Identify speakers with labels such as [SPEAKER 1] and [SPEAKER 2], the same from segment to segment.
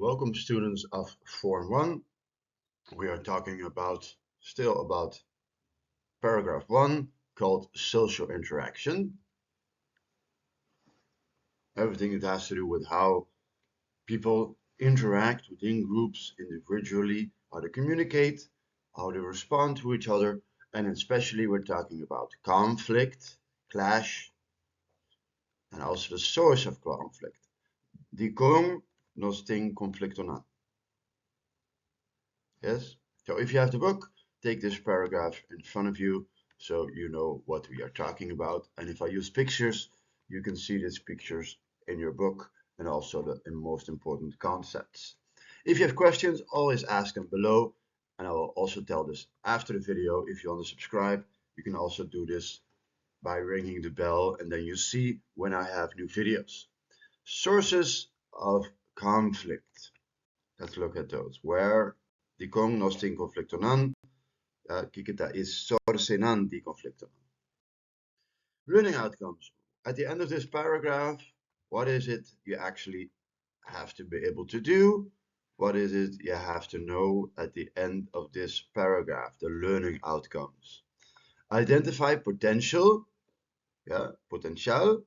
[SPEAKER 1] Welcome students of Form 1. We are talking still about paragraph 1 called social interaction. Everything that has to do with how people interact within groups individually, how they communicate, how they respond to each other, and especially we're talking about conflict, clash, and also the source of conflict. Die kung nos ting conflictonan. Yes? So if you have the book, take this paragraph in front of you so you know what we are talking about. And if I use pictures, you can see these pictures in your book and also the most important concepts. If you have questions, always ask them below. And I will also tell this after the video. If you want to subscribe, you can also do this by ringing the bell, and then you see when I have new videos. Sources of conflict. Let's look at those. Where die kung nos ting conflictonan. Kikita is sorsenan die conflictonan. Learning outcomes. At the end of this paragraph, what is it you actually have to be able to do? What is it you have to know at the end of this paragraph, the learning outcomes? Identify potential, potential,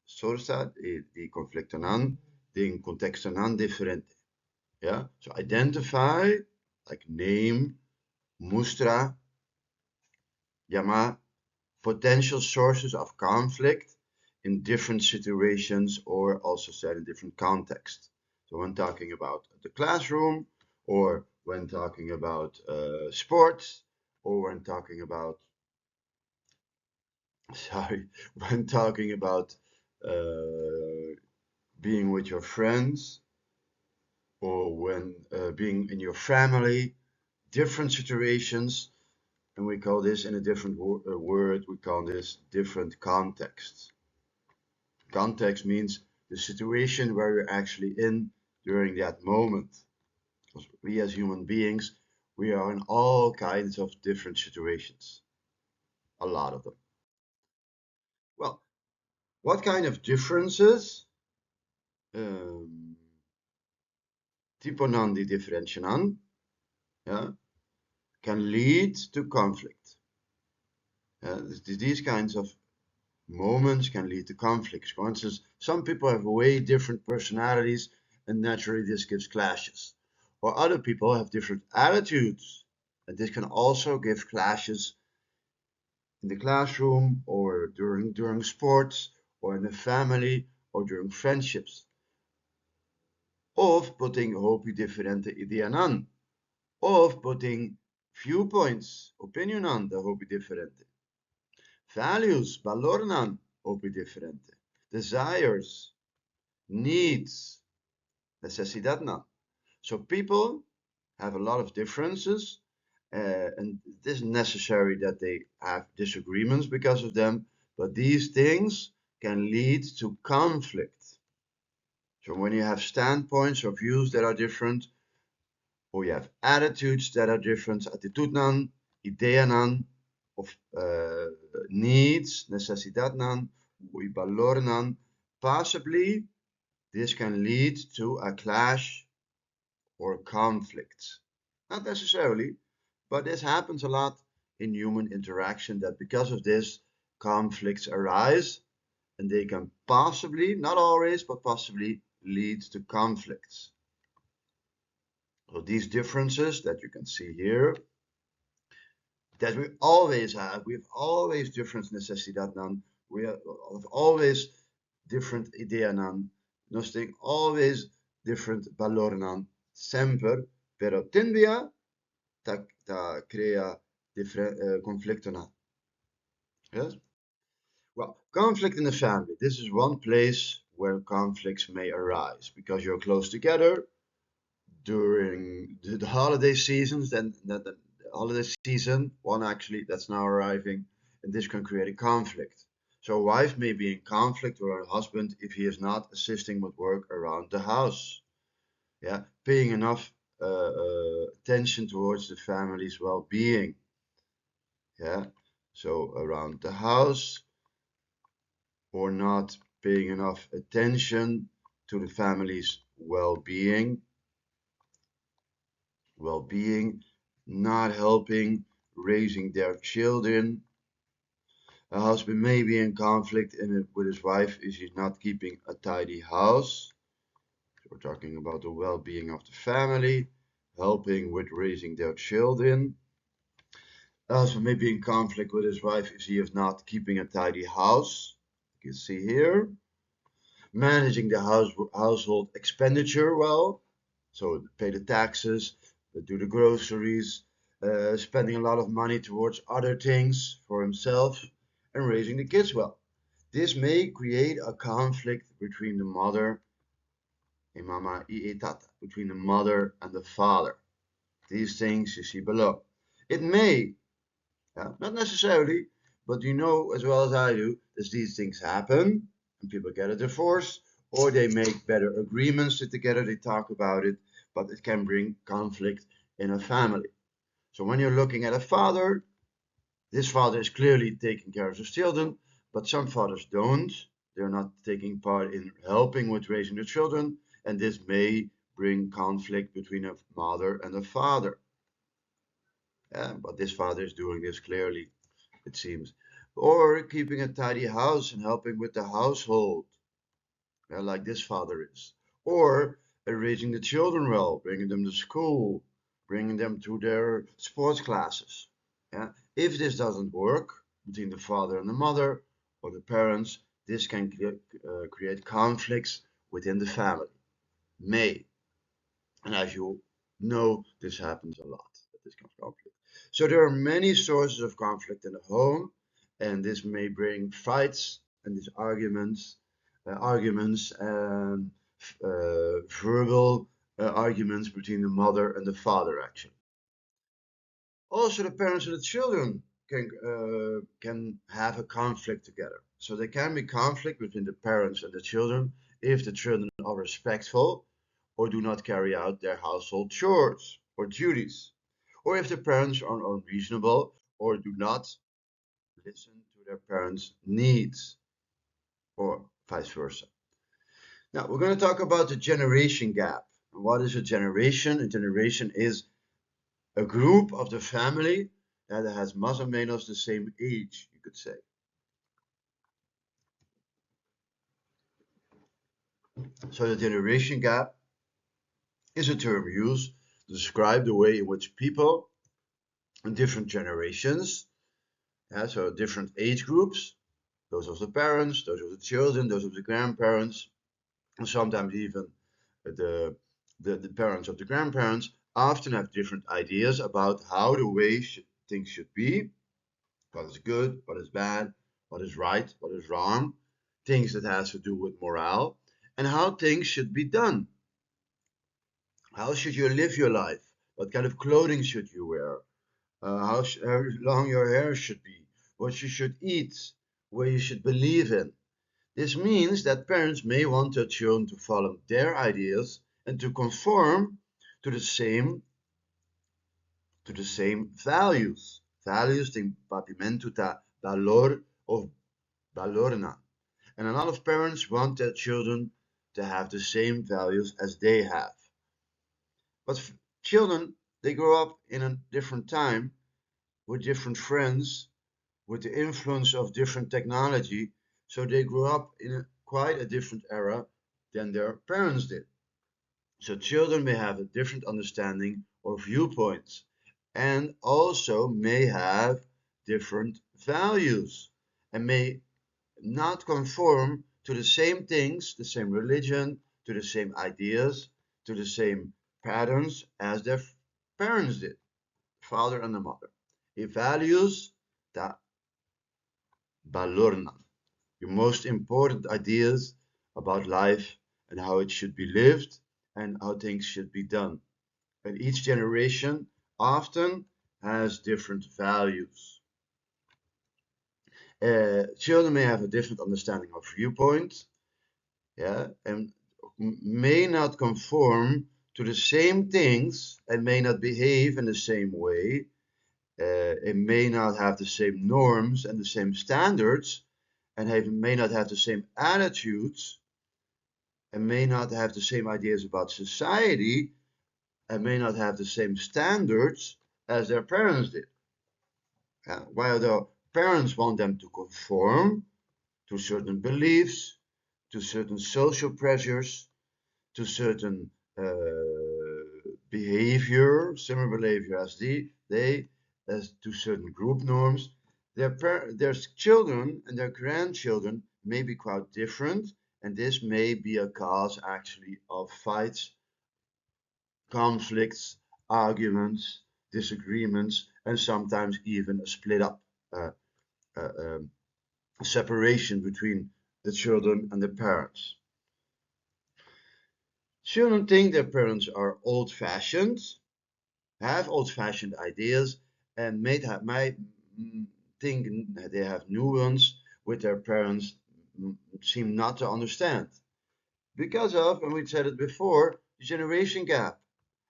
[SPEAKER 1] sorsa die conflictonan, din contextonan differente. So identify, like name, mustra, llama, potential sources of conflict in different situations or also said in different contexts. So when talking about the classroom, or when talking about sports, or when talking about when talking about being with your friends, or when being in your family, different situations, and we call this in a different word, we call this different contexts. Context means the situation where you're actually in during that moment. Because we as human beings, we are in all kinds of different situations. A lot of them. Well, what kind of differences typonan die differentianan can lead to conflict. These kinds of moments can lead to conflicts. For instance, some people have way different personalities and naturally this gives clashes. Or other people have different attitudes and this can also give clashes in the classroom or during sports or in the family or during friendships. Of putting hopi differente ideeën aan. Of putting viewpoints, opinion aan de hopi differente. Values, valoren hopi differente. Desires, needs, necesidad na. So people have a lot of differences, and it isn't necessary that they have disagreements because of them, but these things can lead to conflict. So when you have standpoints or views that are different, or you have attitudes that are different, attitudnan, ideanan, of needs, necesidadnan, valornan, possibly this can lead to a clash or conflict. Not necessarily, but this happens a lot in human interaction, that because of this, conflicts arise, and they can possibly, not always, but possibly lead to conflicts. So these differences that you can see here, that we always have different necesidadnan, we have always different ideanan, nosting always different valornan, sempre, pero tendia ta crea conflictona. Yes? Well, conflict in the family. This is one place where conflicts may arise because you're close together during the holiday seasons. Then the holiday season, one actually that's now arriving, and this can create a conflict. So a wife may be in conflict with her husband if he is not assisting with work around the house. Paying enough attention towards the family's well-being. So around the house, or not paying enough attention to the family's well-being. well-being, not helping, raising their children. A husband may be in conflict with his wife if he's not keeping a tidy house. We're talking about the well-being of the family, helping with raising their children. A husband may be in conflict with his wife if he is not keeping a tidy house. You can see here. Managing the household expenditure well, so pay the taxes, do the groceries, spending a lot of money towards other things for himself, and raising the kids well. This may create a conflict between the mother and mama y tata, between the mother and the father. These things you see below. It may, not necessarily, but you know as well as I do that these things happen and people get a divorce, or they make better agreements together, they talk about it, but it can bring conflict in a family. So when you're looking at a father, this father is clearly taking care of his children, but some fathers don't. They're not taking part in helping with raising the children, and this may bring conflict between a mother and a father. But this father is doing this clearly, it seems. Or keeping a tidy house and helping with the household, like this father is. Or raising the children well, bringing them to school, bringing them to their sports classes. If this doesn't work between the father and the mother or the parents, this can create conflicts within the family. May. And as you know, this happens a lot, this kind of conflict. So there are many sources of conflict in the home, and this may bring fights and these arguments and verbal arguments between the mother and the father, actually. Also, the parents and the children can have a conflict together. So there can be conflict between the parents and the children if the children are respectful or do not carry out their household chores or duties, or if the parents are unreasonable or do not listen to their parents' needs, or vice versa. Now, we're going to talk about the generation gap. What is a generation? A generation is a group of the family that has más o menos the same age, you could say. So the generation gap is a term used to describe the way in which people in different generations, so different age groups, those of the parents, those of the children, those of the grandparents, and sometimes even the parents of the grandparents, often have different ideas about how the way things should be, what is good, what is bad, what is right, what is wrong, things that has to do with morale, and how things should be done. How should you live your life? What kind of clothing should you wear? How long your hair should be? What you should eat? What you should believe in? This means that parents may want their children to follow their ideas and to conform to the same values. Values têm papiamento da valor of valorna. And a lot of parents want their children to have the same values as they have. But children, they grow up in a different time with different friends, with the influence of different technology. So they grew up in quite a different era than their parents did. So children may have a different understanding or viewpoints and also may have different values and may not conform to the same things, the same religion, to the same ideas, to the same patterns as their parents did, father and the mother. He values the valorna, your most important ideas about life and how it should be lived and how things should be done. And each generation often has different values. Children may have a different understanding of viewpoint, and may not conform to the same things and may not behave in the same way. It may not have the same norms and the same standards, and may not have the same attitudes, and may not have the same ideas about society and may not have the same standards as their parents did. While the parents want them to conform to certain beliefs, to certain social pressures, to certain behavior, similar behavior as as to certain group norms. Their children and their grandchildren may be quite different, and this may be a cause actually of fights, conflicts, arguments, disagreements, and sometimes even a split up, uh, um, separation between the children and the parents. Children think their parents are old-fashioned, have old-fashioned ideas, and might think they have new ones which their parents seem not to understand. Because of, and we said it before, the generation gap.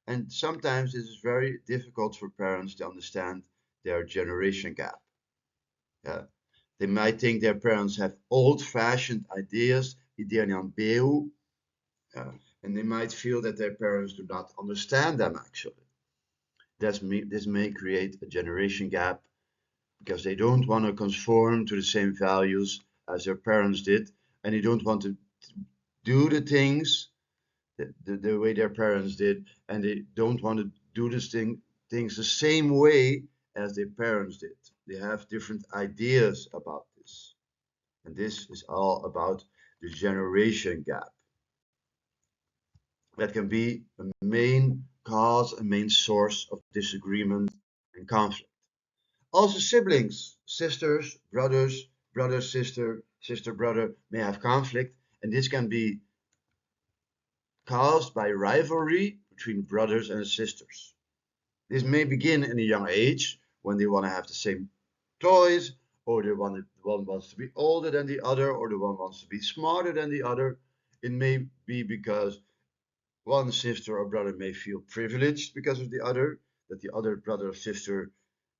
[SPEAKER 1] And sometimes it is very difficult for parents to understand their generation gap. Yeah. They might think their parents have old-fashioned ideas, ideia aan beeu, and they might feel that their parents do not understand them actually. This may create a generation gap because they don't want to conform to the same values as their parents did, and they don't want to do the things the way their parents did, and they don't want to do things the same way as their parents did. They have different ideas about this, and this is all about the generation gap. That can be a main cause, a main source of disagreement and conflict. Also, siblings, sisters, brothers, brother, sister, sister, brother may have conflict, and this can be caused by rivalry between brothers and sisters. This may begin in a young age when they want to have the same toys, or one wants to be older than the other, or the one wants to be smarter than the other. It may be because one sister or brother may feel privileged because of the other, that the other brother or sister,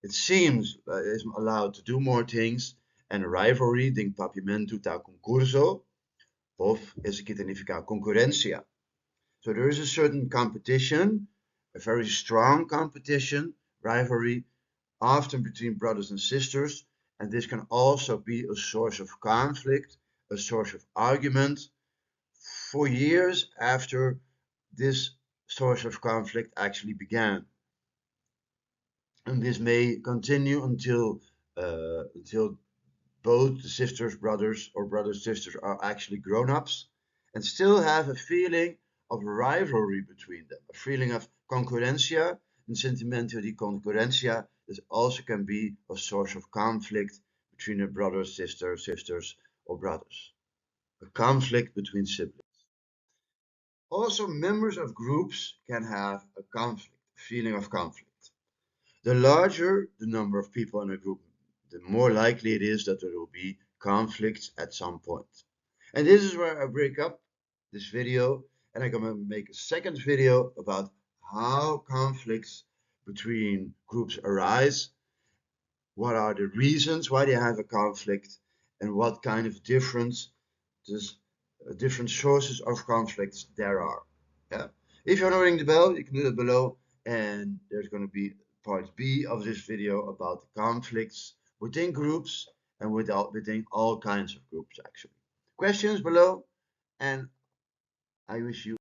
[SPEAKER 1] it seems, is allowed to do more things, and rivalry, denk papimento ta concurso, of esse aqui significa concorrência. So there is a certain competition, a very strong competition, rivalry, often between brothers and sisters, and this can also be a source of conflict, a source of argument for years after this source of conflict actually began. And this may continue until both the sisters, brothers, or brothers, sisters are actually grown-ups and still have a feeling of rivalry between them, a feeling of concurrencia, and sentimento di concurrencia. This also can be a source of conflict between a brother, sister, sisters, or brothers. A conflict between siblings. Also, members of groups can have a conflict, a feeling of conflict. The larger the number of people in a group, the more likely it is that there will be conflicts at some point. And this is where I break up this video, and I'm going to make a second video about how conflicts between groups arise, what are the reasons why they have a conflict, and what kind of different sources of conflicts there are. Yeah. If you're not ringing the bell, you can do that below, and there's going to be part B of this video about conflicts within groups and within all kinds of groups actually. Questions below, and I wish you